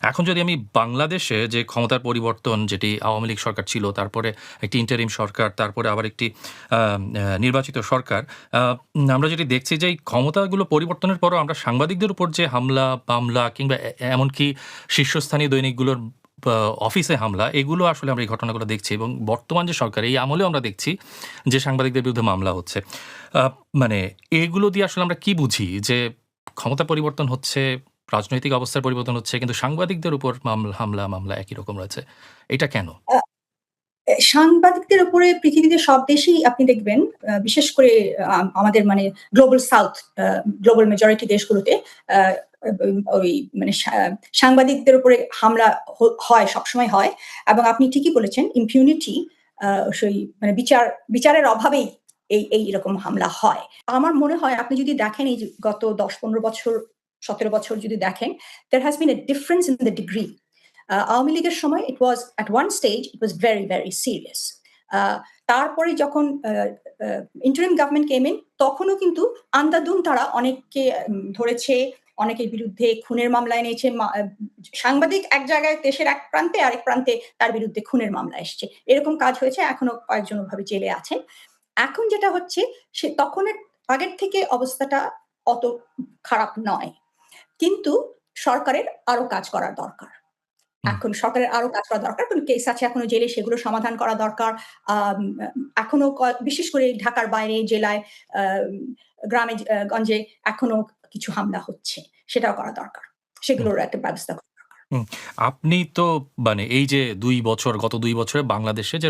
এখন যদি আমি বাংলাদেশে যে ক্ষমতার পরিবর্তন যেটি আওয়ামী লীগ সরকার ছিল, তারপরে একটি ইন্টারিম সরকার, তারপরে আবার একটি নির্বাচিত সরকার। আমরা যেটি দেখছি যে এই ক্ষমতাগুলো পরিবর্তনের পরও আমরা সাংবাদিকদের উপর যে হামলা, মামলা কিংবা এমনকি শীর্ষস্থানীয় দৈনিকগুলোর অফিসে হামলা, এগুলো আসলে আমরা এই ঘটনাগুলো দেখছি এবং বর্তমান যে সরকার এই আমলেও আমরা দেখছি যে সাংবাদিকদের বিরুদ্ধে মামলা হচ্ছে। আ মানে এগুলো দিয়ে আসলে আমরা কি বুঝি? যে ক্ষমতা পরিবর্তন হচ্ছে, রাজনৈতিক অবস্থার পরিবর্তন হচ্ছে কিন্তু সাংবাদিকদের উপর হামলা, মামলা একই রকম রয়েছে। এটা কেন? আ সাংবাদিকদের উপরে পৃথিবীতে সব দেশেই আপনি দেখবেন, বিশেষ করে আমাদের মানে গ্লোবাল সাউথ, গ্লোবাল মেজরিটি দেশগুলোতে আ ওই মানে সাংবাদিকদের উপরে হামলা হয়, সবসময় হয়। এবং আপনি ঠিকই বলেছেন, ইম্পিউনিটি, সেই মানে বিচারের অভাবেই এই এরকম হামলা হয়। আমার মনে হয় আপনি যদি দেখেন এই যে গত ১০-১৫ বছর, ১৭ বছর যদি দেখেন, there has been a difference in the degree. Awami লীগের সময় it was at one stage it was very, very serious. আ তারপরে যখন interim government came in, তখনও কিন্তু আন্ধাধুন তারা অনেককে ধরেছে, অনেকের বিরুদ্ধে খুনের মামলা এনেছে। সাংবাদিক এক জায়গায় দেশের এক প্রান্তে, আরেক প্রান্তে তার বিরুদ্ধে খুনের মামলা এসছে। এরকম কাজ হয়েছে। এখনো কয়েকজন ওভাবে জেলে আছেন। এখন যেটা হচ্ছে, তখনের আগের থেকে অবস্থাটা অত খারাপ নয়। কিন্তু সরকারের আরো কাজ করা দরকার। হুম। এখন সরকারের আরো কাজ করা দরকার। কোন কেস আছে এখনো জেলে, সেগুলো সমাধান করা দরকার। আম এখনো বিশেষ করে ঢাকার বাইরে জেলায়, গ্রামে গঞ্জে এখনো কিছু হামলা হচ্ছে। সেটাও করা দরকার। হুম। সেগুলোর একটা ব্যবস্থা করা দরকার। হুম, আপনি তো মানে এই যে ২ বছর, গত ২ বছরে বাংলাদেশে যে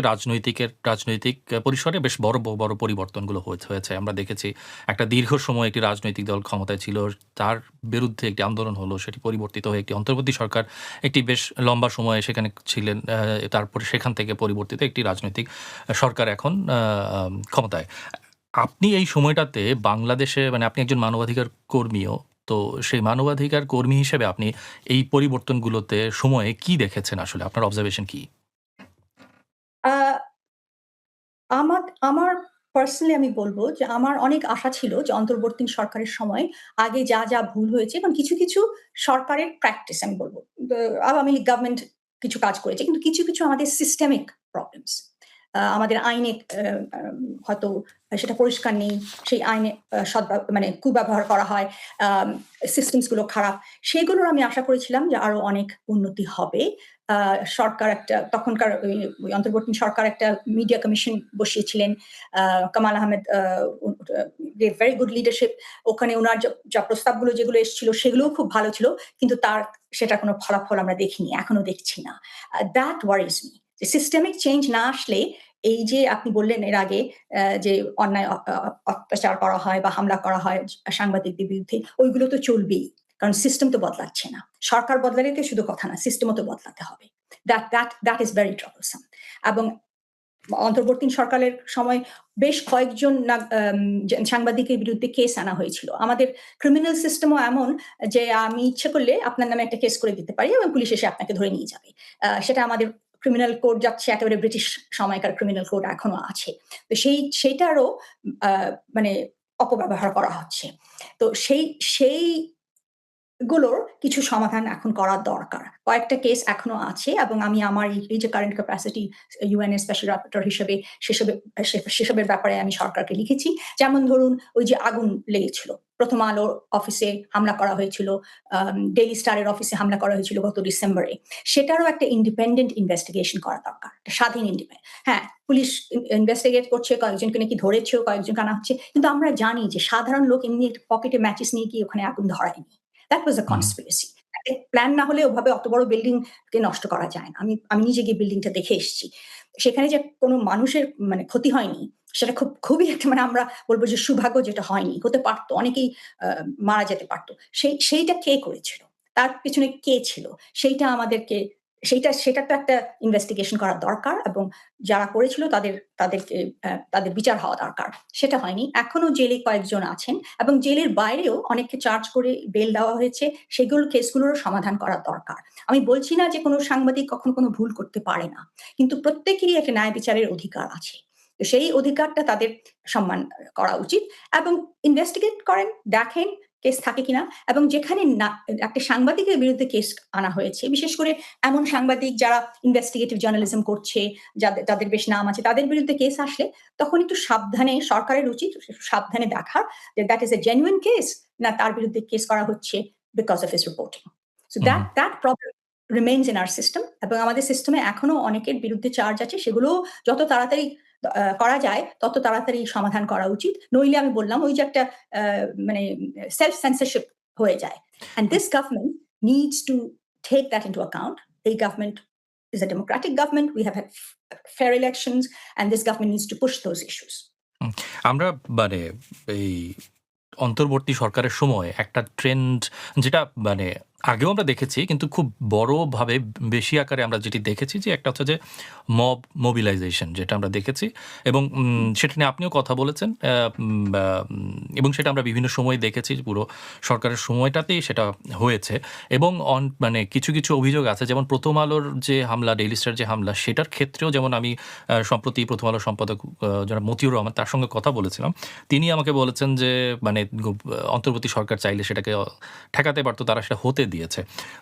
রাজনৈতিক পরিসরে বেশ বড় পরিবর্তনগুলো হয়েছে। আমরা দেখেছি একটা দীর্ঘ সময় একটি রাজনৈতিক দল ক্ষমতায় ছিল। তার বিরুদ্ধে একটি আন্দোলন হলো। সেটি পরিবর্তিত হয়ে একটি অন্তর্বর্তী সরকার একটি বেশ লম্বা সময় সেখানে ছিলেন। তারপরে সেখান থেকে পরিবর্তিত একটি রাজনৈতিক সরকার এখন ক্ষমতায়। আপনি এই সময়টাতে বাংলাদেশে মানে আপনি একজন মানবাধিকার কর্মীও। তো সেই মানবাধিকার কর্মী হিসেবে আপনি এই পরিবর্তনগুলোতে সময়ে কি দেখেছেন আসলে? আপনার অবজারভেশন কি? আ আমার পার্সোনালি আমি বলব যে আমার অনেক আশা ছিল যে অন্তর্বর্তী সরকারের সময় আগে যা ভুল হয়েছে, এবং কিছু সরকারের প্র্যাকটিস আমি বলব। আওয়ামী লীগ গভর্নমেন্ট কিছু কাজ করেছে। কিন্তু কিছু আমাদের সিস্টেমিক প্রবলেমস। আমাদের আইনে হয়তো সেটা পরিষ্কার নেই। সেই আইনে মানে কুব্যবহার করা হয়। আম সিস্টেমস গুলো খারাপ। সেগুলোর আমি আশা করেছিলাম যে আরো অনেক উন্নতি হবে। আ সরকার একটা তখনকার ওই অন্তর্বর্তী সরকার একটা মিডিয়া কমিশন বসিয়েছিলেন। আ Kamal Ahmed gave very good leadership. ওখানে উনার যা প্রস্তাবগুলো যেগুলো এসেছিল সেগুলোও খুব ভালো ছিল। কিন্তু সেটার কোনো ফলাফল আমরা দেখিনি। এখনো দেখছি না। That worries me. যে সিস্টেমিক চেঞ্জ না আসলে এই যে আপনি বললেন এর আগে, যে অন্যায় অত্যাচার করা হয় বা হামলা করা হয় সাংবাদিকদের বিরুদ্ধে, ওইগুলো তো চলবেই। কারণ সিস্টেম তো বদলাচ্ছে না। সরকার বদলালে তো শুধু কথা না, সিস্টেমও তো বদলাতে হবে। That is very troublesome. এবং অন্তর্বর্তী সরকারের সময় বেশ কয়েকজন সাংবাদিকের বিরুদ্ধে কেস আনা হয়েছিল। আমাদের ক্রিমিনাল সিস্টেমও এমন যে আমি ইচ্ছে করলে আপনার নামে একটা কেস করে দিতে পারি এবং পুলিশ এসে আপনাকে ধরে নিয়ে যাবে। সেটা আমাদের ক্রিমিনাল কোড যাচ্ছে, একেবারে ব্রিটিশ সময়কার ক্রিমিনাল কোড এখনো আছে। তো সেইটারও আ মানে অপব্যবহার করা হচ্ছে। তো সেই গুলোর কিছু সমাধান এখন করা দরকার। কয়েকটা কেস এখনো আছে এবং আমি আমার এই যে কারেন্ট ক্যাপাসিটি ইউএন এর স্পেশাল রাপোর্টর হিসেবে সেসবের ব্যাপারে আমি সরকারকে লিখেছি। যেমন ধরুন ওই যে আগুন লেগেছিল। 'প্রথম আলোর' অফিসে হামলা করা হয়েছিল। ডেইলি স্টারের অফিসে হামলা করা হয়েছিল গত ডিসেম্বরে। সেটারও একটা ইন্ডিপেন্ডেন্ট ইনভেস্টিগেশন করা দরকার। একটা স্বাধীন হ্যাঁ, পুলিশ ইনভেস্টিগেট করছে, কয়েকজনকে নাকি ধরেছেও, কয়েকজনকে আনা হচ্ছে। কিন্তু আমরা জানি যে সাধারণ লোক এমনি পকেটে ম্যাচিস নিয়ে গিয়ে ওখানে আগুন ধরায়নি। That was a hmm, conspiracy. একটা প্ল্যান না হলে ওভাবে অত বড় বিল্ডিং কে নষ্ট করা যায় না। আমি নিজে গিয়ে বিল্ডিংটা দেখে এসেছি। সেখানে যে কোন মানুষের মানে ক্ষতি হয়নি, সেটা খুবই একটা মানে আমরা বলব যে সৌভাগ্য, যেটা হয়নি। হতে পারত। অনেকেই আ মারা যেতে পারত। সেইটা কে করেছিল? তার পেছনে কে ছিল? সেইটা আমাদেরকে সেটা তো একটা ইনভেস্টিগেশন করা দরকার এবং যারা করেছিল তাদেরকে তাদের বিচার হওয়া দরকার। সেটা হয়নি। এখনো জেলে কয়েকজন আছেন এবং জেলের বাইরেও অনেককে চার্জ করে বেল দেওয়া হয়েছে। কেসগুলোরও সমাধান করা দরকার। আমি বলছি না যে কোন সাংবাদিক কখনো কোনো ভুল করতে পারে না। কিন্তু প্রত্যেকেরই একটা ন্যায় বিচারের অধিকার আছে। তো সেই অধিকারটা তাদের সম্মান করা উচিত এবং ইনভেস্টিগেট করেন, দেখেন কেস থাকে কিনা, এবং যেখানে না একটা সাংবাদিকের বিরুদ্ধে কেস আনা হয়েছে, বিশেষ করে এমন সাংবাদিক যারা ইনভেস্টিগেটিভ জার্নালিজম করছে, যাদের বেশ নাম আছে, তাদের বিরুদ্ধে কেস আসলে তখন একটু সাবধানে, সরকারের উচিত সাবধানে দেখার যে that is a genuine case, না তার বিরুদ্ধে কেস করা হচ্ছে because of his reporting. So hmm, hmm. That problem remains in our system, এবং আমাদের সিস্টেমে এখনো অনেকের বিরুদ্ধে চার্জ আছে, সেগুলো যত তাড়াতাড়ি করা যায় তত তাড়াতাড়ি সমাধান করা উচিত। নইলে আমি বললাম ওই যে একটা মানে সেলফ সেন্সরশিপ হয়ে যায়। And this government needs to take that into account. The government is a democratic government. We have had fair elections, and this government needs to push those issues. হুম, আমরা মানে এই অন্তর্বর্তী সরকারের সময় একটা ট্রেন্ড যেটা মানে আগেও আমরা দেখেছি কিন্তু খুব বড়ভাবে বেশি আকারে আমরা যেটি দেখেছি যে একটা হচ্ছে যে মব মোবিলাইজেশন যেটা আমরা দেখেছি এবং সেটা নিয়ে আপনিও কথা বলেছেন এবং সেটা আমরা বিভিন্ন সময় দেখেছি পুরো সরকারের সময়টাতেই সেটা হয়েছে এবং মানে কিছু কিছু অভিযোগ আছে যেমন প্রথম আলোর যে হামলা ডেইলি স্টার যে হামলা সেটার ক্ষেত্রেও যেমন আমি সম্প্রতি প্রথম আলোর সম্পাদক যারা মতিউর রহমান তার সঙ্গে কথা বলেছিলাম তিনি আমাকে বলেছেন যে মানে অন্তর্বর্তী সরকার চাইলে সেটাকে ঠেকাতে পারতো তারা সেটা হতে দিয়েছে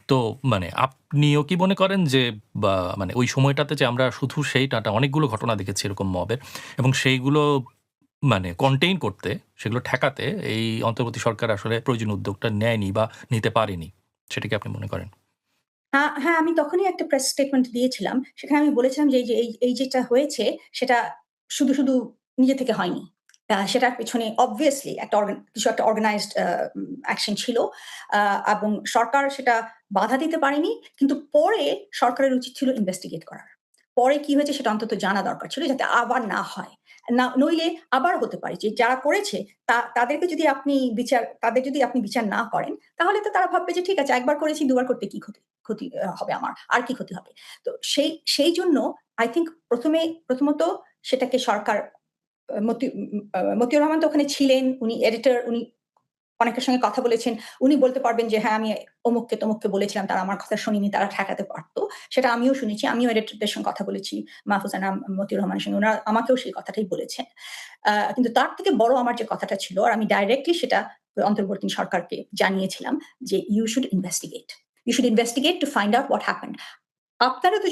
তো মানে আপনিও কি মনে করেন যে বা মানে ওই সময়টাতে যে আমরা শুধু সেইটাটা অনেকগুলো ঘটনা দেখেছি এরকম মবের এবং সেইগুলো মানে কন্টেইন করতে সেগুলো ঠেকাতে এই অন্তর্বর্তী সরকার আসলে প্রয়োজনীয় উদ্যোগটা নেয়নি বা নিতে পারেনি সেটা কি আপনি মনে করেন? হ্যাঁ, আমি তখনই একটা প্রেস স্টেটমেন্ট দিয়েছিলাম। সেখানে আমি বলেছিলাম যে এই যেটা হয়েছে সেটা শুধু নিজে থেকে হয়নি। সেটার পেছনে obviously কিছু একটা অর্গানাইজড অ্যাকশন ছিল। আ এবং সরকার সেটা বাধা দিতে পারেনি। কিন্তু পরে সরকারের উচিত ছিল ইনভেস্টিগেট করার। পরে কি হয়েছে সেটা অন্তত জানা দরকার ছিল যাতে আবার না হয়। নইলে আবার হতে পারে যে যারা করেছে তাদের যদি আপনি বিচার না করেন, তাহলে তো তারা ভাববে যে ঠিক আছে, একবার করেছি, দুবার করতে কি ক্ষতি হবে আমার? আর কি ক্ষতি হবে? তো সেইজন্য I think প্রথমত সেটাকে সরকার মতিউর রহমান তো ওখানে ছিলেন। উনি এডিটর, উনি অনেকের সঙ্গে কথা বলেছেন। উনি বলতে পারবেন যে হ্যাঁ, আমি অমুককে তমুককে বলেছিলাম, তারা আমার কথা শোনেনি, তারা ঠেকাতে পারত। সেটা আমিও শুনেছি। আমিও এডিটরদের সঙ্গে কথা বলেছি। মাহফুজ আনাম, মতিউর রহমানের সঙ্গে। উনারা আমাকেও সেই কথাটাই বলেছেন। কিন্তু তার থেকে বড় আমার যে কথাটা ছিল, আর আমি ডাইরেক্টলি সেটা অন্তর্বর্তী সরকারকে জানিয়েছিলাম যে, "You should investigate. You should investigate to find out what happened." আপনারা তো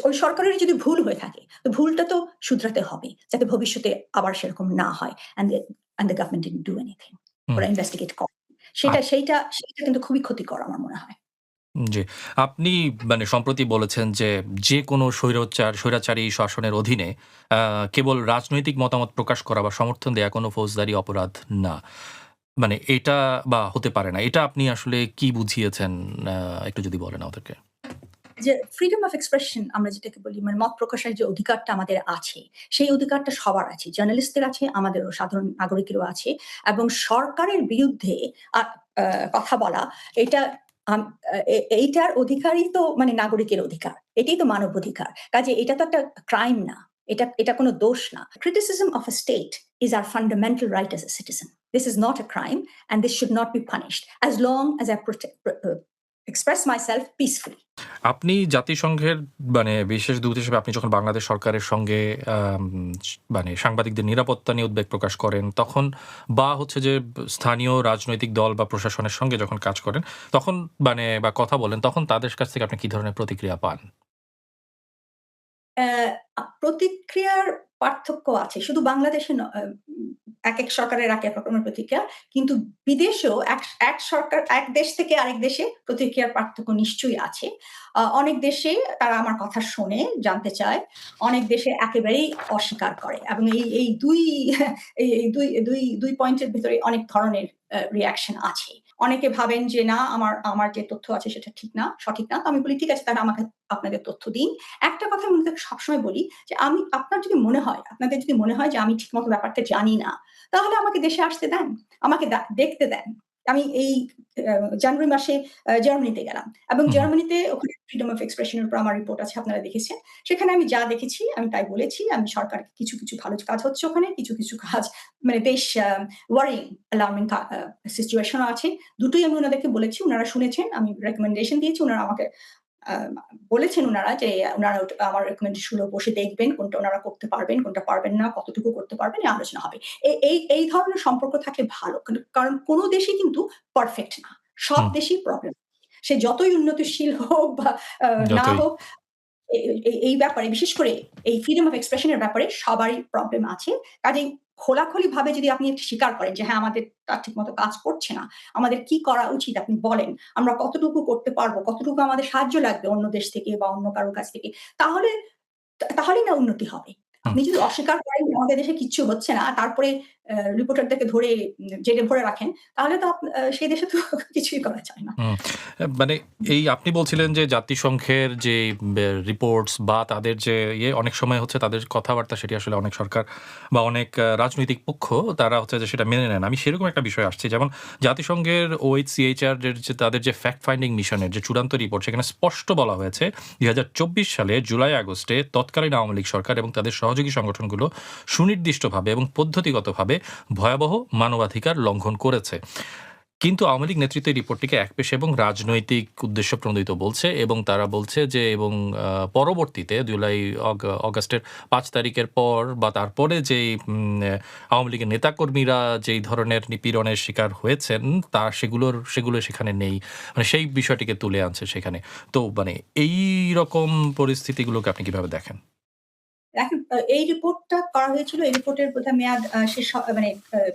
ওই সরকারের যদি ভুল হয়ে থাকে, তো ভুলটা তো শুধরাতে হবে। যাতে ভবিষ্যতে আবার সেরকম না হয়। And the government didn't do anything. হুম। ওরা ইনভেস্টিগেট করে। আ সেইটা কিন্তু খুবই ক্ষতিকর আমার মনে হয়। জি। আপনি মানে সম্প্রতি বলেছেন যে, যেকোনো স্বৈরাচারী শাসনের অধীনে আ কেবল রাজনৈতিক মতামত প্রকাশ করা বা সমর্থন দেয়া কোনো ফৌজদারি অপরাধ না। মানে এটা বা হতে পারে না। এটা আপনি আসলে কি বুঝিয়েছেন আ একটু যদি বলেন আমাদেরকে? যে ফ্রিডম অফ এক্সপ্রেশন আমরা যেটাকে বলি, মানে মত প্রকাশের যে অধিকারটা আমাদের আছে, সেই অধিকারটা সবার আছে। জার্নালিস্টদের আছে, আমাদেরও সাধারণ নাগরিকেরও আছে, এবং সরকারের বিরুদ্ধে আ আ কথা বলা, এটা আম আ এ এইটার অধিকারই তো মানে নাগরিকের অধিকার। এটাই তো মানবাধিকার। কাজেই এটা তো একটা ক্রাইম না। এটা কোনো দোষ না। Criticism of a state is our fundamental right as a citizen. This is not a crime, and this should not be punished as long as I express myself peacefully. আপনি জাতিসংঘের মানে বিশেষ দূত হিসেবে আপনি যখন বাংলাদেশ সরকারের সঙ্গে আম মানে সাংবাদিকদের নিরাপত্তা নিয়ে উদ্বেগ প্রকাশ করেন, তখন বা হচ্ছে যে স্থানীয় রাজনৈতিক দল বা প্রশাসনের সঙ্গে যখন কাজ করেন, তখন মানে বা কথা বলেন, তখন তাদের কাছ থেকে আপনি কি ধরনের প্রতিক্রিয়া পান? অ্যা প্রতিক্রিয়ার পার্থক্য আছে। শুধু বাংলাদেশে একেক সরকারের একেক রকমের প্রতিক্রিয়া। কিন্তু বিদেশেও এক দেশ থেকে আরেক দেশে প্রতিক্রিয়ার পার্থক্য নিশ্চয়ই আছে। অনেক দেশে তারা আমার কথা শোনে, জানতে চায়। অনেক দেশে একেবারেই অস্বীকার করে, এবং এই ২ দুই পয়েন্টের ভেতরে অনেক ধরনের রিঅ্যাকশন আছে। অনেকে ভাবেন যে না, আমার যে তথ্য আছে সেটা সঠিক না। তো আমি বলি ঠিক আছে, তাহলে আমাকে আপনাদের তথ্য দিন। একটা কথা আমি ওনাদেরকে সবসময় বলি যে, আপনাদের যদি মনে হয় যে আমি ঠিকমতো ব্যাপারটা জানি না, তাহলে আমাকে দেশে আসতে দেন। আমাকে দেখতে দেন। আমি এই জানুয়ারি মাসে জার্মানিতে গেলাম, এবং হু, হু। জার্মানিতে ওখানে ফ্রিডম অফ এক্সপ্রেশন এর উপর আমার রিপোর্ট আছে, আপনারা দেখেছেন। সেখানে আমি যা দেখেছি আমি তাই বলেছি। আমি সরকারের কিছু ভালো কাজ হচ্ছে ওখানে, কিছু কাজ মানে বেশ ওয়ারিং, অ্যালার্মিং সিচুয়েশন ও আছে। দুটোই আমি উনাদেরকে বলেছি। উনারা শুনেছেন। আমি রিকমেন্ডেশন দিয়েছি। উনারা আমাকে বলেছেন উনারা যে উনারা আমার রেকমেন্ডেশন গুলো বসে দেখবেন, কোনটা উনারা করতে পারবেন, কোনটা পারবেন না, কতটুকু করতে পারবেন, এই আলোচনা হবে। এই ধরনের সম্পর্ক থাকলে ভালো। কারণ কোন দেশই কিন্তু পারফেক্ট না। সব হুম, দেশই প্রবলেম। সে যতই উন্নতিশীল হোক বা না যতই হোক, এই ব্যাপারে বিশেষ করে এই ফ্রিডম অফ এক্সপ্রেশন এর ব্যাপারে সবারই প্রবলেম আছে। কাজেই খোলাখুলিভাবে যদি আপনি স্বীকার করেন যে হ্যাঁ, আমাদেরটা ঠিকমতো কাজ করছে না, আমাদের কি করা উচিত আপনি বলেন। আমরা কতটুকু করতে পারবো, কতটুকু আমাদের সাহায্য লাগবে অন্য দেশ থেকে বা অন্য কারো কাছ থেকে। তাহলে তাহলেই না উন্নতি হবে। হুম। আপনি যদি অস্বীকার করেন যে আমাদের দেশে কিচ্ছু হচ্ছে না, তারপরে রিপোর্টারদেরকে ধরে জেলে ভরে রাখেন, তাহলে তো সেই দেশে তো কিছুই করা যায় না। হুম, মানে এই আপনি বলছিলেন যে জাতিসংঘের যে রিপোর্টস বা তাদের যে অনেক সময় হচ্ছে তাদের কথাবার্তা সেটি আসলে অনেক সরকার বা অনেক রাজনৈতিক পক্ষ তারা হচ্ছে যে সেটা মেনে নেন। আমি সেরকম একটা বিষয় আসছি যেমন জাতিসংঘের OHCHR এর যে তাদের যে ফ্যাক্ট ফাইন্ডিং মিশনের যে চূড়ান্ত রিপোর্ট সেখানে স্পষ্ট বলা হয়েছে ২০২৪ সালে জুলাই আগস্টে তৎকালীন আওয়ামী লীগ সরকার এবং তাদের সহযোগী সংগঠনগুলো সুনির্দিষ্টভাবে এবং পদ্ধতিগতভাবে ভয়াবহ মানবাধিকার লঙ্ঘন করেছে। কিন্তু আওয়ামী লীগ নেতৃত্ব এই রিপোর্টটিকে একপেশে এবং রাজনৈতিক উদ্দেশ্য প্রণোদিত বলছে এবং তারা বলছে যে এবং পরবর্তীতে জুলাই অগাস্টের ৫ তারিখের পর বা তারপরে যেই আওয়ামী লীগের নেতাকর্মীরা যেই ধরনের নিপীড়নের শিকার হয়েছেন তা সেগুলো সেখানে নেই। মানে সেই বিষয়টিকে তুলে আনছে সেখানে। তো মানে এই রকম পরিস্থিতিগুলোকে আপনি কিভাবে দেখেন? দেখেন, এই রিপোর্টটা করা হয়েছিল। এই রিপোর্টের বোধহয় মেয়াদ শেষ মানে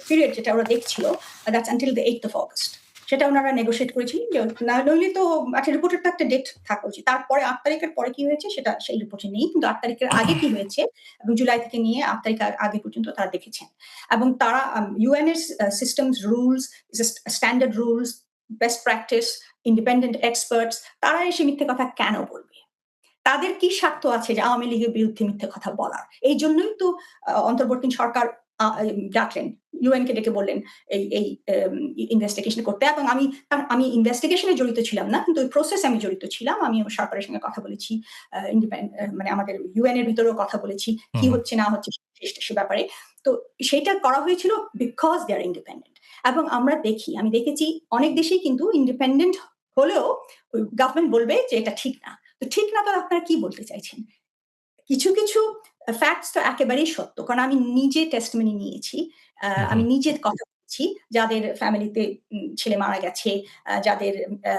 পিরিয়ড যেটা ওরা দেখছিল, that's until the 8th of August. সেটা উনারা নেগোশিয়েট করেছিলেন যে নইলে তো একটা রিপোর্টের তো একটা ডেট থাকা উচিত। তারপরে ৮ তারিখের পরে কি হয়েছে সেটা সেই রিপোর্টে নেই। কিন্তু ৮ তারিখের আগে কি হয়েছে এবং জুলাই থেকে নিয়ে ৮ তারিখ আগে পর্যন্ত তারা দেখেছেন। এবং তারা ইউএন এর systems, rules, standard rules, best practice, independent experts তারা এসে মিথ্যে কথা কেন বলবে? তাদের কি স্বার্থ আছে যে আওয়ামী লীগের বিরুদ্ধে মিথ্যে কথা বলার? এইজন্যই তো অন্তর্বর্তী সরকার ডাকলেন। ইউএন কে ডেকে বললেন এই ইনভেস্টিগেশন করতে এবং আমি ইনভেস্টিগেশন এ জড়িত ছিলাম না। কিন্তু ওই প্রসেস এ আমি জড়িত ছিলাম। আমি সরকারের সঙ্গে কথা বলেছি। মানে আমাদের ইউএন এর ভিতরেও কথা বলেছি। হুম, কি হুম, হচ্ছে না হচ্ছে সে ব্যাপারে। তো সেইটা করা হয়েছিল বিকজ দে আর ইন্ডিপেন্ডেন্ট। এবং আমি দেখেছি অনেক দেশেই কিন্তু ইন্ডিপেন্ডেন্ট হলেও ওই গভর্নমেন্ট বলবে যে এটা ঠিক না। তো ঠিক না তো আপনারা কি বলতে চাইছেন? কিছু ফ্যাক্টস তো একেবারেই সত্য। কারণ আমি নিজে টেস্টিমনি নিয়েছি। হুম, আমি হুম, নিজে কথা বলছি যাদের ফ্যামিলিতে ছেলে মারা গেছে, যাদের আ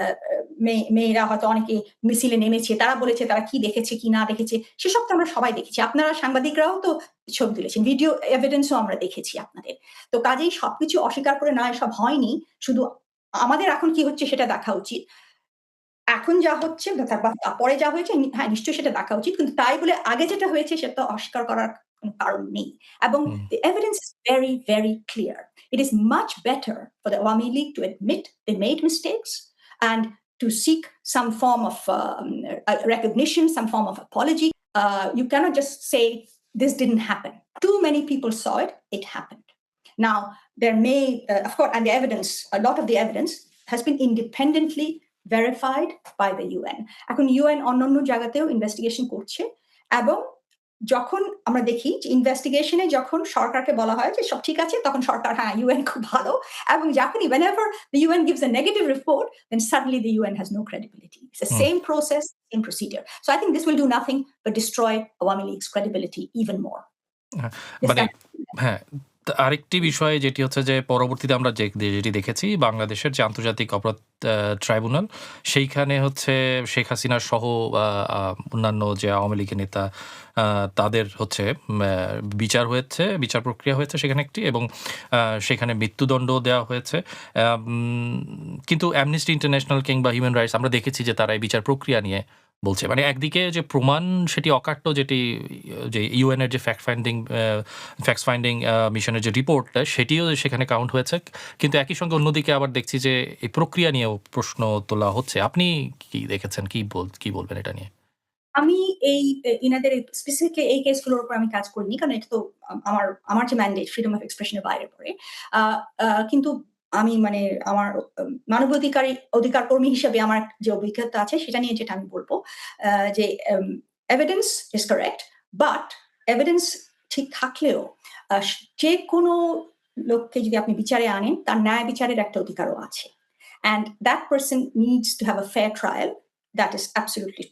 মেয়েরা হয়তো অনেকে মিছিলে নেমেছে। তারা বলেছে তারা কি দেখেছে, কি না দেখেছে সেসব তো আমরা সবাই দেখেছি। আপনারা সাংবাদিকরাও তো ছবি তুলেছেন। ভিডিও এভিডেন্স ও আমরা দেখেছি আপনাদের। তো কাজেই সবকিছু অস্বীকার করে না এসব হয়নি। শুধু আমাদের এখন কি হচ্ছে সেটা দেখা উচিত। এখন যা হচ্ছে বা পরে যা হয়েছে হ্যাঁ, নিশ্চয়ই সেটা দেখা উচিত। কিন্তু তাই বলে আগে যেটা হয়েছে সেটা অস্বীকার করার কোন কারণ নেই। এবং হুম। the evidence is very, very clear. It is much better for the Awami League to admit they made mistakes and to seek some form of recognition, some form of apology. You cannot just say this didn't happen. Too many people saw it, it happened. Now, there may, of course, and the evidence, a lot of the evidence has been independently verified by the UN. এখন UN অন্যান্য জায়গাতেও investigation করছে এবং যখন আমরা দেখি যে investigation এ যখন সরকারকে বলা হয় যে সব ঠিক আছে, তখন সরকার হ্যাঁ, UN খুব ভালো এবং যখনই whenever the UN gives a negative report, then suddenly the UN has no credibility. It's the hmm. same process, same procedure. So I think this will do nothing but destroy Awami League's credibility even more. হ্যাঁ, This মানে kind হ্যাঁ, আরেকটি বিষয় যেটি হচ্ছে যে পরবর্তীতে আমরা যেটি দেখেছি বাংলাদেশের যে আন্তর্জাতিক অপরাধ ট্রাইব্যুনাল সেইখানে হচ্ছে শেখ হাসিনা সহ আ আ অন্যান্য যে আওয়ামী লীগের নেতা আ তাদের হচ্ছে বিচার হয়েছে, বিচার প্রক্রিয়া হয়েছে সেখানে একটি এবং সেখানে মৃত্যুদণ্ড দেওয়া হয়েছে। কিন্তু অ্যামনেস্টি ইন্টারন্যাশনাল কিংবা হিউম্যান রাইটস আমরা দেখেছি যে তারা এই বিচার প্রক্রিয়া নিয়ে বলছে। মানে একদিকে যে প্রমাণ সেটি অকাট্য যেটি যে ইউএন এর যে ফ্যাক্ট ফাইন্ডিং মিশনের যে রিপোর্টটা সেটিও সেখানে কাউন্ট হয়েছে। কিন্তু একই সঙ্গে অন্যদিকে আবার দেখছি যে এই প্রক্রিয়া নিয়েও প্রশ্ন তোলা হচ্ছে। আপনি কি দেখেছেন? কি বলবেন এটা নিয়ে? আমি এই ইনাদের স্পেসিফিকলি এই কেসগুলোর উপর আমি কাজ করিনি। কারণ এটা তো আমার যে ম্যান্ডেট ফ্রিডম অফ এক্সপ্রেশন এর বাইরে পড়ে। আ আ কিন্তু আমি মানে আমার অধিকার কর্মী হিসেবে আমার যে অভিজ্ঞতা আছে সেটা নিয়ে যেটা আমি বলব যে evidence is correct but evidence ঠিক থাকলেও আ যেকোনো লোককে যদি আপনি বিচারে আনেন তার ন্যায় বিচারের একটা অধিকারও আছে। And that person needs to have a fair trial. that is absolutely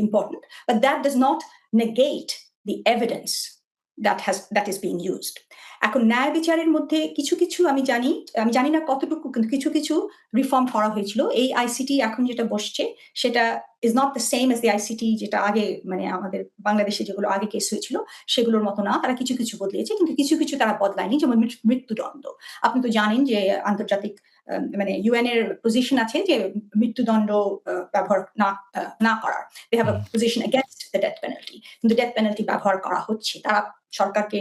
important, but that does not negate the evidence that is being used. এখন ন্যায় বিচারের মধ্যে কিছু আমি জানি না কতটুকু, কিন্তু কিছু রিফর্ম করা হয়েছিল। এই আইসিটি এখন যেটা বসছে সেটা is not the same as the ICT যেটা আগে, মানে আমাদের বাংলাদেশে যেগুলো আগে কেস হয়েছিল সেগুলোর মতো না। তারা কিছু বদলিয়েছে, কিন্তু কিছু তারা বদলায়নি। যেমন মৃত্যুদণ্ড। আপনি তো জানেন যে আন্তর্জাতিক মানে UN এর পজিশন আছে যে মৃত্যুদণ্ড ব্যবহার না করার। They have a position against the death penalty, কিন্তু ডেথ পেনাল্টি ব্যবহার করা হচ্ছে। তারা সরকারকে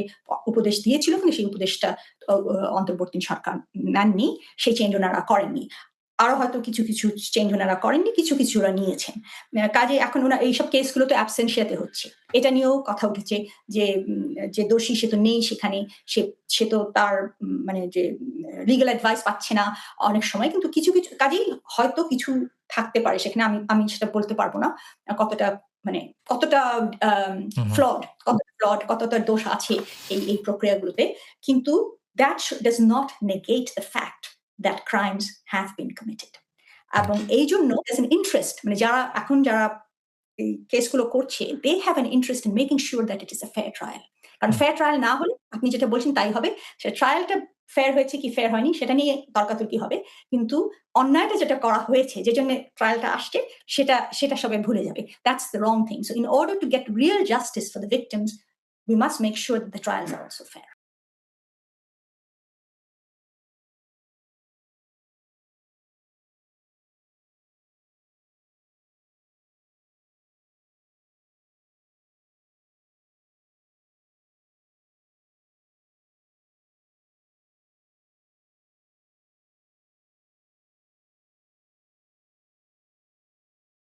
উপদেশ দিয়েছিল, কিন্তু সেই উপদেশটা অন্তর্বর্তী সরকার নেননি, সেই চেঞ্জ ওনারা করেননি। আরো হয়তো কিছু চেঞ্জ ওনারা করেননি, কিছু ওরা নিয়েছেন। কাজে এখন ওনারা এইসব কেসগুলো তো অ্যাবসেন্সিয়াতে হচ্ছে। এটা নিয়েও কথা উঠেছে যে দোষী সে তো নেই সেখানে, সে তো তার মানে যে লিগ্যাল অ্যাডভাইস পাচ্ছে না অনেক সময়, কিন্তু কিছু কাজেই হয়তো কিছু থাকতে পারে সেখানে। আমি সেটা বলতে পারবো না কতটা ফ্লড, কতটা দোষ আছে এই প্রক্রিয়াগুলোতে, কিন্তু that does not negate the fact that crimes have been committed. এবং এইজন্য there's an interest, মানে যারা এই কেসগুলো করছে, they have an interest in making sure that it is a fair trial. কারণ ফেয়ার ট্রায়াল না হলে আপনি যেটা বলছেন তাই হবে। সে ট্রায়ালটা ফেয়ার হয়েছে কি ফেয়ার হয়নি সেটা নিয়ে তর্কাতর্কি হবে, কিন্তু অন্যায়টা যেটা করা হয়েছে, যে জন্য ট্রায়ালটা আসছে, সেটা সবাই ভুলে যাবে। That's the wrong thing. So in order to get real justice for the victims, we must make sure that the trials are also fair.